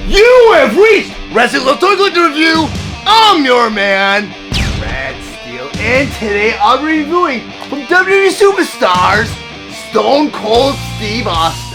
You have reached Wrestling WWE Review. I'm your man, Steele, and today I'll be reviewing from WWE Superstars, Stone Cold Steve Austin.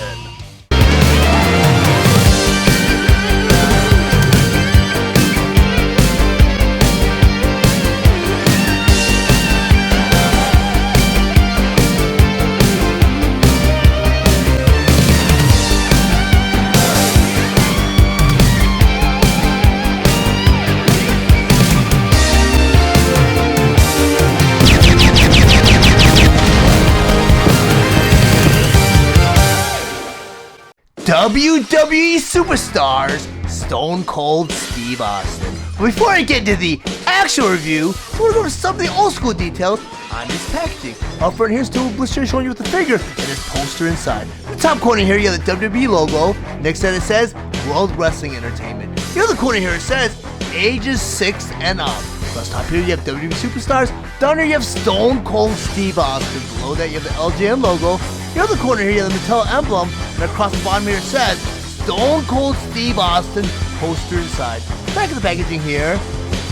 WWE Superstars, Stone Cold Steve Austin. But before I get into the actual review, we're going to go to some of the old school details on this packaging. Up front, here's two blisters showing you with the figure and this poster inside. In the top corner here, you have the WWE logo. Next to it says World Wrestling Entertainment. The other corner here, it says ages 6 and up. Plus top here, you have WWE Superstars. Down here, you have Stone Cold Steve Austin. Below that, you have the LJN logo. The other corner here, you have the Mattel emblem, and across the bottom here it says Stone Cold Steve Austin poster inside. Back of the packaging here,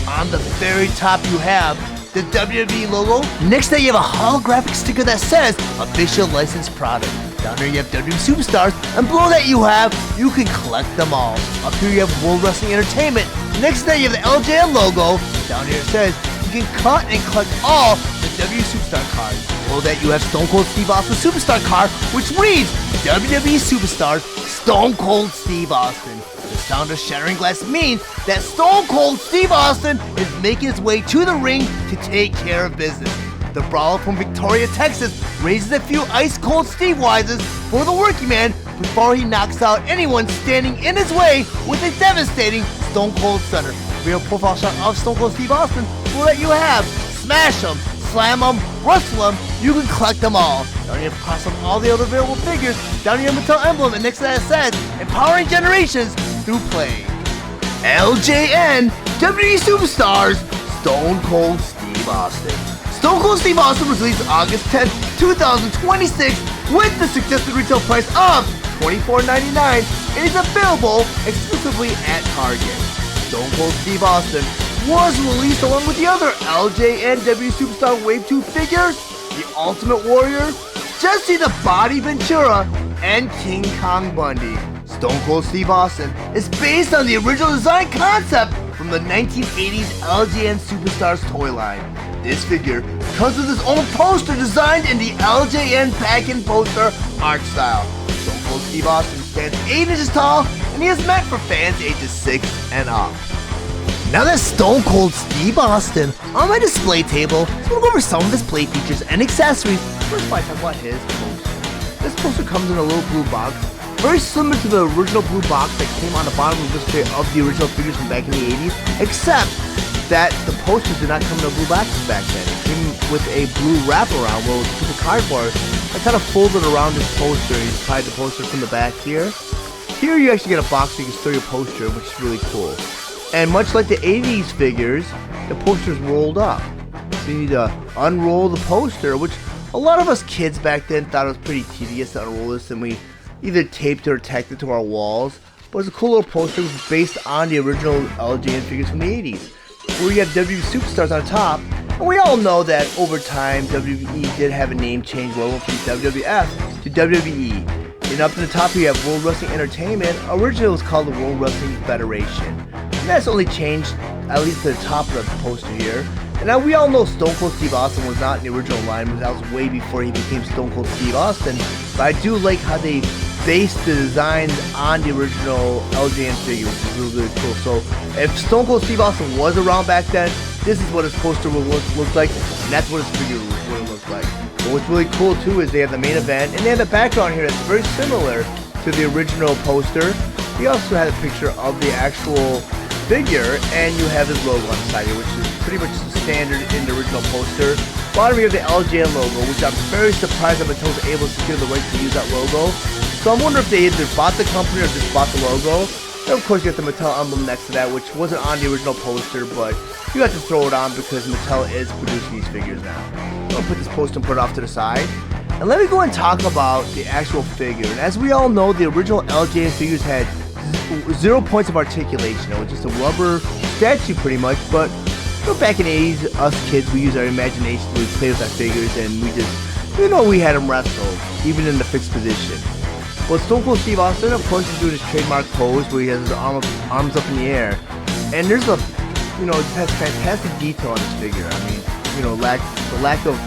on the very top you have the WWE logo. Next to that you have a holographic sticker that says official licensed product. Down here you have WWE Superstars, and below that you can collect them all. Up here you have World Wrestling Entertainment. Next to that you have the LJN logo. Down here it says you can cut and collect all the WWE Superstar cards. Below that you have Stone Cold Steve Austin Superstar card, which reads WWE Superstars Stone Cold Steve Austin. The sound of shattering glass means that Stone Cold Steve Austin is making his way to the ring to take care of business. The brawler from Victoria, Texas raises a few ice-cold Steve Wises for the working man before he knocks out anyone standing in his way with a devastating Stone Cold Stunner. Real profile shot of Stone Cold Steve Austin will let you have smash him, slam them, wrestle them, you can collect them all. Down here, cross up all the other available figures. Down here, Mattel emblem, and next to that it says, empowering generations through play. LJN WWE Superstars, Stone Cold Steve Austin. Stone Cold Steve Austin was released August 10th, 2026 with the suggested retail price of $24.99 and is available exclusively at Target. Stone Cold Steve Austin was released along with the other LJN WWE Superstar Wave 2 figures, the Ultimate Warrior, Jesse the Body Ventura, and King Kong Bundy. Stone Cold Steve Austin is based on the original design concept from the 1980s LJN Superstars toy line. This figure comes with his own poster designed in the LJN pack-in poster art style. Stone Cold Steve Austin stands 8 inches tall and he is meant for fans ages 6 and up. Now that Stone Cold Steve Austin on my display table, let's go over some of his play features and accessories. First, I talk about his poster. This poster comes in a little blue box, very similar to the original blue box that came on the bottom of the display of the original figures from back in the 80s, except that the posters did not come in a blue box back then. It came with a blue wraparound where it was a piece of cardboard that kind of folded around this poster. You tied the poster from the back here. Here you actually get a box so you can store your poster, which is really cool. And much like the 80s figures, the poster's rolled up. So you need to unroll the poster, which a lot of us kids back then thought it was pretty tedious to unroll this, and we either taped it or tacked it to our walls. But it's a cool little poster based on the original LJN figures from the 80s. Where you have WWE Superstars on top, and we all know that over time WWE did have a name change logo from WWF to WWE. And up in the top here you have World Wrestling Entertainment. Originally it was called the World Wrestling Federation. And that's only changed at least to the top of the poster here. And now we all know Stone Cold Steve Austin was not in the original line, but that was way before he became Stone Cold Steve Austin. But I do like how they based the designs on the original LJN figure, which is really, really cool. So if Stone Cold Steve Austin was around back then, this is what his poster would look like, and that's what his figure would look like. But what's really cool too is they have the main event, and they have the background here that's very similar to the original poster. We also had a picture of the actual figure, and you have his logo on the side here, which is pretty much the standard in the original poster. Bottom here, the LJN logo, which I'm very surprised that Mattel was able to secure the right to use that logo. So I'm wondering if they either bought the company or just bought the logo. And of course you got the Mattel emblem next to that, which wasn't on the original poster, but you have to throw it on because Mattel is producing these figures now. I'm going to put this poster and put it off to the side. And let me go and talk about the actual figure. And as we all know, the original LJN figures had 0 points of articulation. It was just a rubber statue pretty much, but back in the 80s, us kids, we use our imagination, we play with our figures, and we just, we had him wrestle, even in the fixed position. Well, Stone Cold Steve Austin, of course, is doing his trademark pose where he has his arms up in the air. And there's a, has fantastic detail on his figure. I mean, the lack of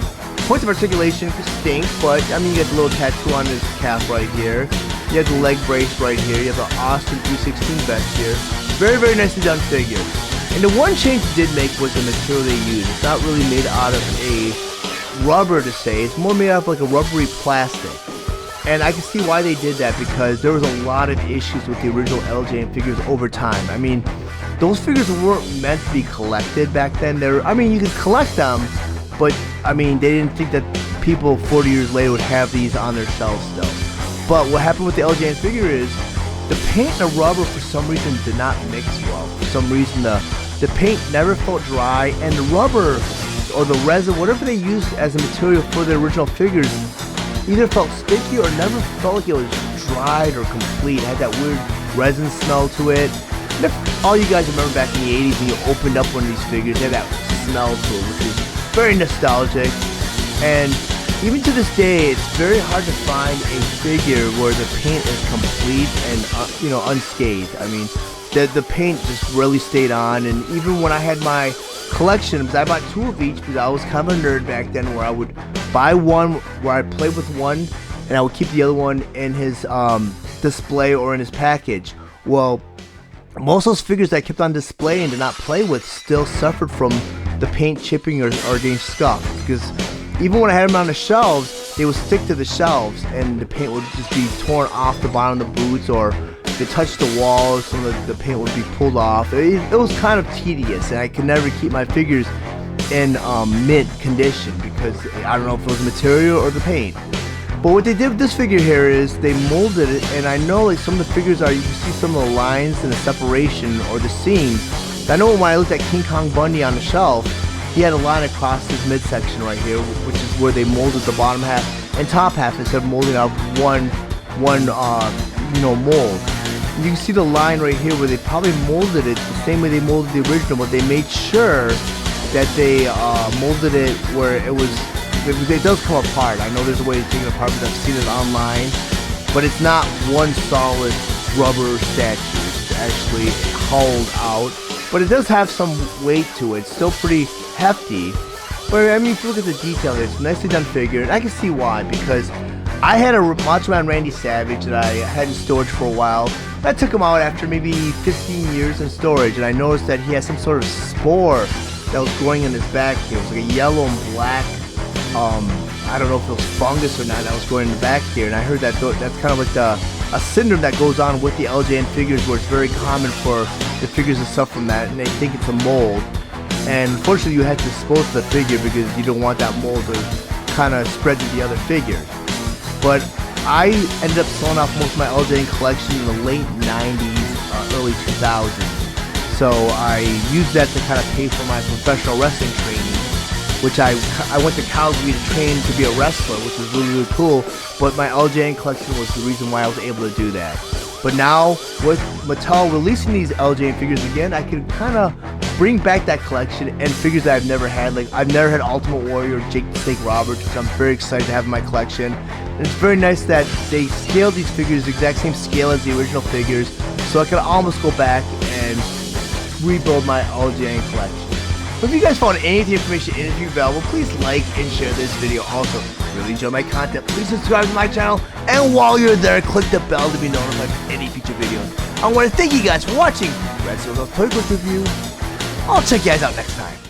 points of articulation stinks, but I mean, you got the little tattoo on his calf right here. You have the leg brace right here. You have the Austin 316 vest here. Very, very nicely done figure. And the one change it did make was the material they used. It's not really made out of a rubber to say. It's more made out of like a rubbery plastic. And I can see why they did that, because there was a lot of issues with the original LJN figures over time. I mean, those figures weren't meant to be collected back then. You could collect them, but I mean, they didn't think that people 40 years later would have these on their shelves still. But what happened with the LJN figure is the paint and the rubber for some reason did not mix well. For some reason the paint never felt dry, and the rubber or the resin, whatever they used as a material for the original figures, either felt sticky or never felt like it was dried or complete. It had that weird resin smell to it. And if all you guys remember back in the 80s when you opened up one of these figures, it had that smell to it, which is very nostalgic. And even to this day, it's very hard to find a figure where the paint is complete and unscathed. I mean, the paint just really stayed on. And even when I had my collection, because I bought 2 of each, because I was kind of a nerd back then, where I would buy one where I played with one and I would keep the other one in his display or in his package. Well, most of those figures that I kept on display and did not play with still suffered from the paint chipping or getting scuffed, because even when I had them on the shelves, they would stick to the shelves and the paint would just be torn off the bottom of the boots, or if they touched the walls, some of the paint would be pulled off. It was kind of tedious, and I could never keep my figures in mint condition, because I don't know if it was the material or the paint. But what they did with this figure here is they molded it, and I know like some of the figures you can see some of the lines and the separation or the seams. I know when I looked at King Kong Bundy on the shelf, he had a line across his midsection right here, which is where they molded the bottom half and top half instead of molding out one mold. You can see the line right here where they probably molded it the same way they molded the original, but they made sure that they molded it where it does come apart. I know there's a way to take it apart because I've seen it online, but it's not one solid rubber statue. It's actually hollowed out, but it does have some weight to it. It's still pretty hefty, but I mean, if you look at the detail here, it's a nicely done figure, and I can see why, because I had a Macho Man Randy Savage that I had in storage for a while. I took him out after maybe 15 years in storage, and I noticed that he had some sort of spore that was growing in his back here. It was like a yellow and black, I don't know if it was fungus or not, that was growing in the back here, and I heard that that's kind of like a syndrome that goes on with the LJN figures, where it's very common for the figures to suffer from that, and they think it's a mold. And unfortunately, you had to dispose of the figure because you don't want that mold to kind of spread to the other figures. But I ended up selling off most of my LJN collection in the late 90s, early 2000s. So I used that to kind of pay for my professional wrestling training, which I went to Calgary to train to be a wrestler, which was really, really cool. But my LJN collection was the reason why I was able to do that. But now, with Mattel releasing these LJN figures again, I can kind of bring back that collection and figures that I've never had. Like, I've never had Ultimate Warrior, Jake the Snake Roberts, which I'm very excited to have in my collection. And it's very nice that they scaled these figures the exact same scale as the original figures, so I can almost go back and rebuild my LJN collection. But if you guys found any of the information in this review valuable, please like and share this video. Also, if you really enjoy my content, please subscribe to my channel, and while you're there, click the bell to be notified of any future videos. I want to thank you guys for watching Red Circle Toy Clip Review. I'll check you guys out next time.